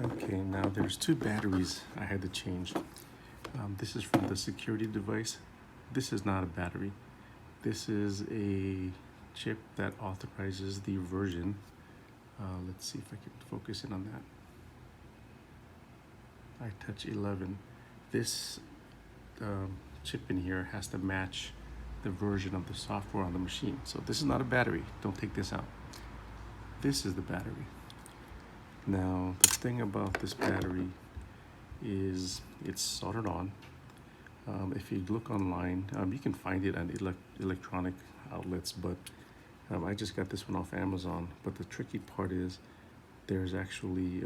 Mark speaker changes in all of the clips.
Speaker 1: Okay, now there's two batteries I had to change. This is from the security device. This is not a battery. This is a chip that authorizes the version. Let's see if I can focus in on that. I touch 11. This chip in here has to match the version of the software on the machine. So this is not a battery. Don't take this out. This is the battery. Now, the thing about this battery is it's soldered on. If you look online, you can find it at electronic outlets, but I just got this one off Amazon. But the tricky part is there's actually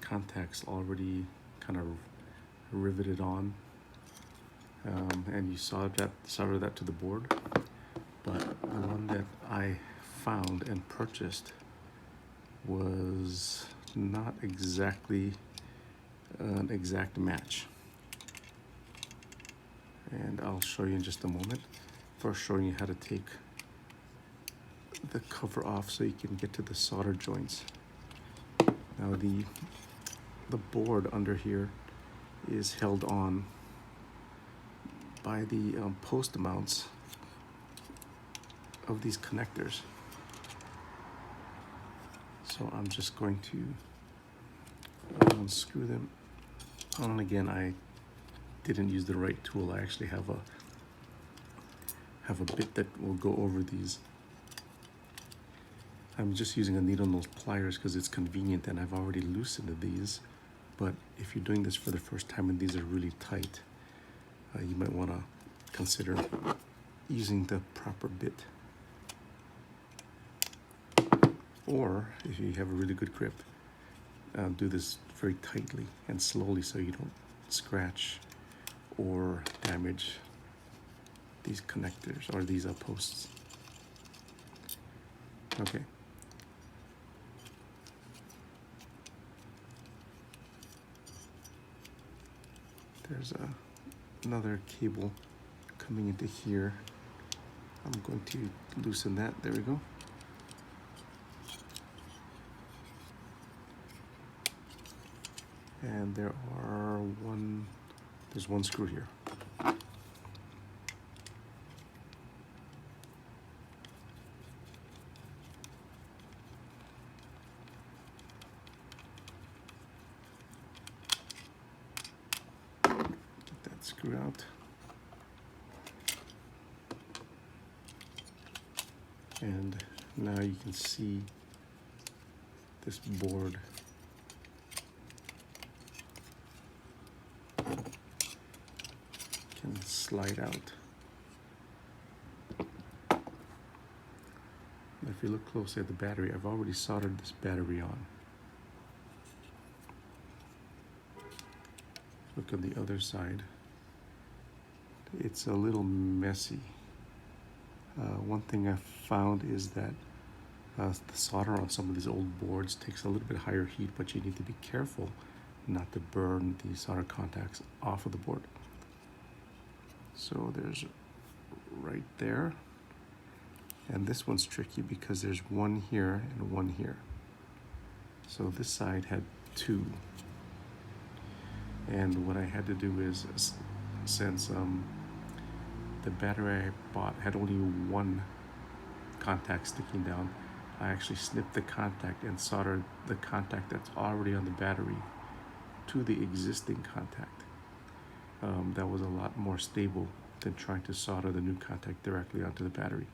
Speaker 1: contacts already kind of riveted on, and you solder that to the board. But the one that I found and purchased was not exactly an exact match, and I'll show you in just a moment. First, showing you how to take the cover off so you can get to the solder joints. Now the board under here is held on by the post mounts of these connectors. So I'm just going to unscrew them. And again, I didn't use the right tool. I actually have a bit that will go over these. I'm just using a needle nose pliers because it's convenient, and I've already loosened these. But if you're doing this for the first time and these are really tight, you might want to consider using the proper bit. Or if you have a really good grip, do this very tightly and slowly so you don't scratch or damage these connectors or these posts. Okay. There's another cable coming into here. I'm going to loosen that. There we go. And there's one screw here. Get that screw out. And now you can see this board can slide out. If you look closely at the battery, I've already soldered this battery on. Look on the other side. It's a little messy. One thing I've found is that the solder on some of these old boards takes a little bit higher heat, but you need to be careful not to burn the solder contacts off of the board. So there's right there. And this one's tricky because there's one here and one here. So this side had two. And what I had to do is, since the battery I bought had only one contact sticking down, I actually snipped the contact and soldered the contact that's already on the battery to the existing contact. That was a lot more stable than trying to solder the new contact directly onto the battery.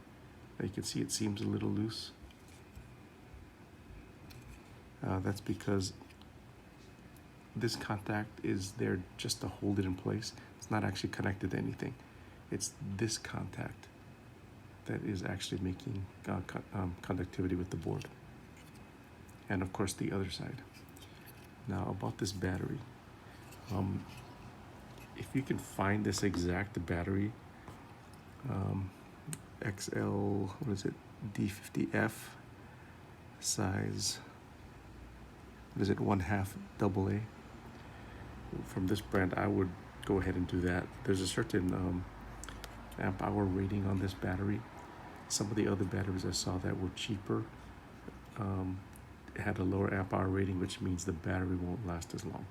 Speaker 1: Now you can see it seems a little loose. That's because this contact is there just to hold it in place. It's not actually connected to anything. It's this contact that is actually making conductivity with the board. And of course the other side. Now about this battery. If you can find this exact battery, XL, what is it, D50F size, what is it, 1/2 AA. From this brand, I would go ahead and do that. There's a certain amp hour rating on this battery. Some of the other batteries I saw that were cheaper had a lower amp hour rating, which means the battery won't last as long.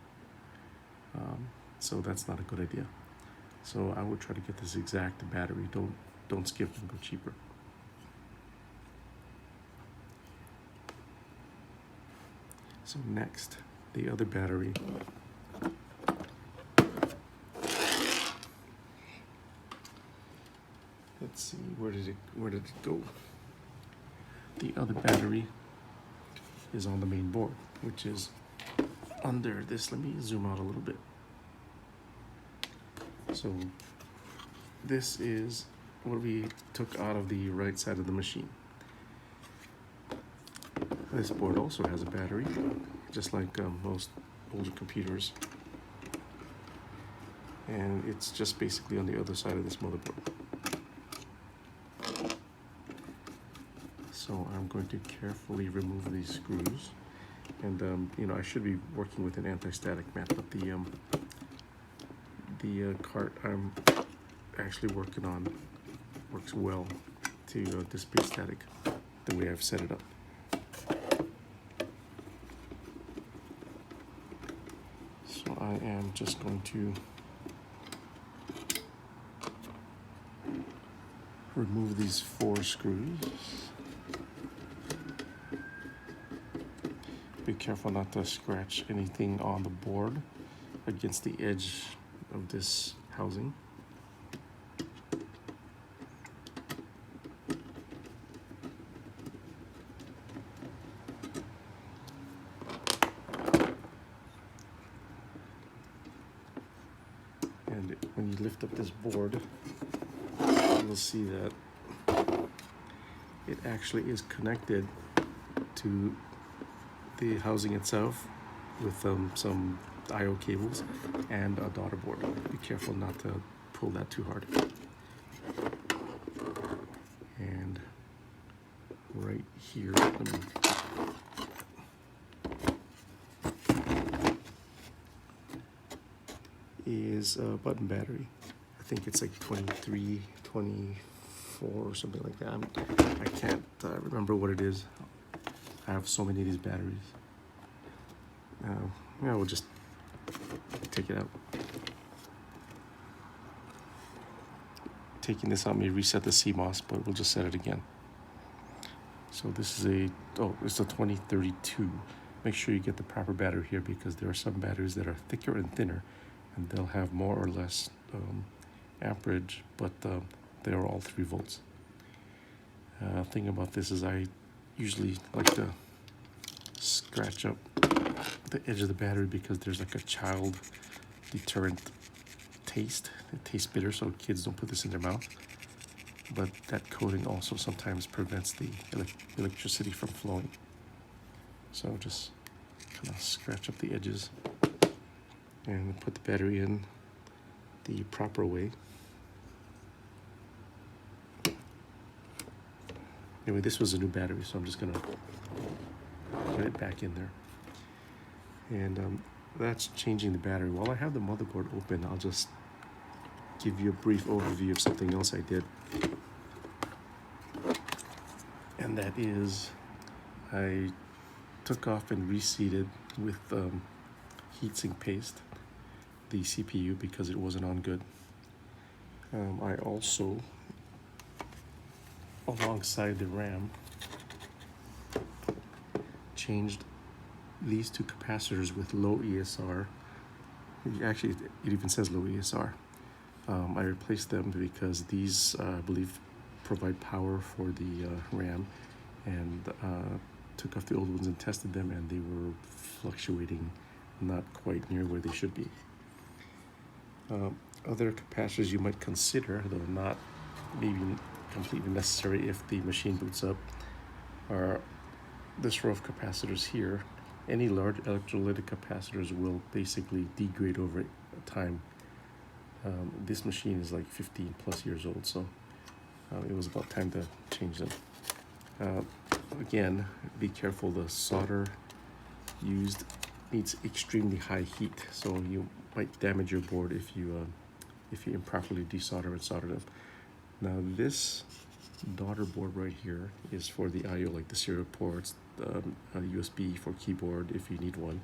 Speaker 1: So that's not a good idea. So I would try to get this exact battery. Don't skip and go cheaper. So next, the other battery. Let's see, where did it go? The other battery is on the main board, which is under this. Let me zoom out a little bit. So this is what we took out of the right side of the machine. This board also has a battery, just like most older computers. And it's just basically on the other side of this motherboard. So I'm going to carefully remove these screws. And you know, I should be working with an anti-static mat, but the cart I'm actually working on works well to dissipate static the way I've set it up. So I am just going to remove these 4 screws. Be careful not to scratch anything on the board against the edge of this housing. And when you lift up this board, you'll see that it actually is connected to the housing itself with some I/O cables and a daughter board. Be careful not to pull that too hard. And right here, is a button battery. I think it's like 23, 24 or something like that. I can't remember what it is. I have so many of these batteries. Yeah, we'll just take it out. Taking this out may reset the CMOS, but we'll just set it again. So this is it's a 2032. Make sure you get the proper battery here, because there are some batteries that are thicker and thinner, and they'll have more or less amperage, but they are all 3 volts. Thing about this is I usually like to scratch up the edge of the battery, because there's like a child deterrent taste. It tastes bitter, so kids don't put this in their mouth. But that coating also sometimes prevents the electricity from flowing. So just kind of scratch up the edges and put the battery in the proper way. Anyway, this was a new battery, so I'm just gonna put it back in there. And that's changing the battery. While I have the motherboard open, I'll just give you a brief overview of something else I did. And that is, I took off and reseated with heatsink paste the CPU because it wasn't on good. I also, alongside the RAM, changed these 2 capacitors with low ESR. Actually, it even says low ESR. I replaced them because these, I believe, provide power for the RAM, and took off the old ones and tested them, and they were fluctuating not quite near where they should be. Other capacitors you might consider, though not maybe completely necessary if the machine boots up, are this row of capacitors here. Any large electrolytic capacitors will basically degrade over time. This machine is like 15 plus years old, so it was about time to change them. Again, be careful, the solder used needs extremely high heat, so you might damage your board if you improperly desolder and solder them. Now this daughter board right here is for the I/O, like the serial ports, a USB for keyboard if you need one.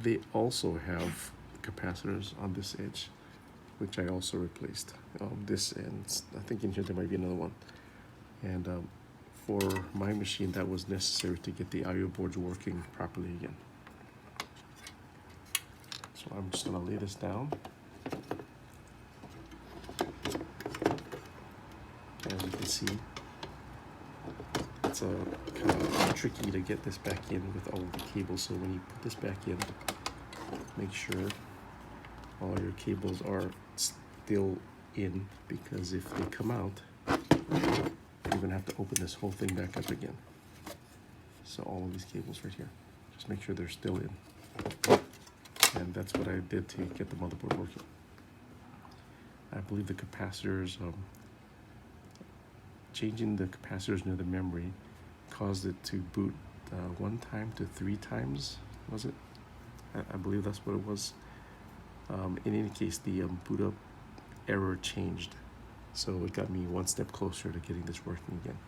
Speaker 1: They also have capacitors on this edge, which I also replaced. This, and I think in here there might be another one. And for my machine, that was necessary to get the I/O boards working properly again. So I'm just gonna lay this down. As you can see, it's kind of tricky to get this back in with all of the cables. So when you put this back in, make sure all your cables are still in, because if they come out, you're gonna have to open this whole thing back up again. So all of these cables right here, just make sure they're still in. And that's what I did to get the motherboard working. I believe the capacitors, changing the capacitors near the memory caused it to boot 1 time to 3 times, was it? I believe that's what it was. In any case, the boot up error changed. So it got me 1 step closer to getting this working again.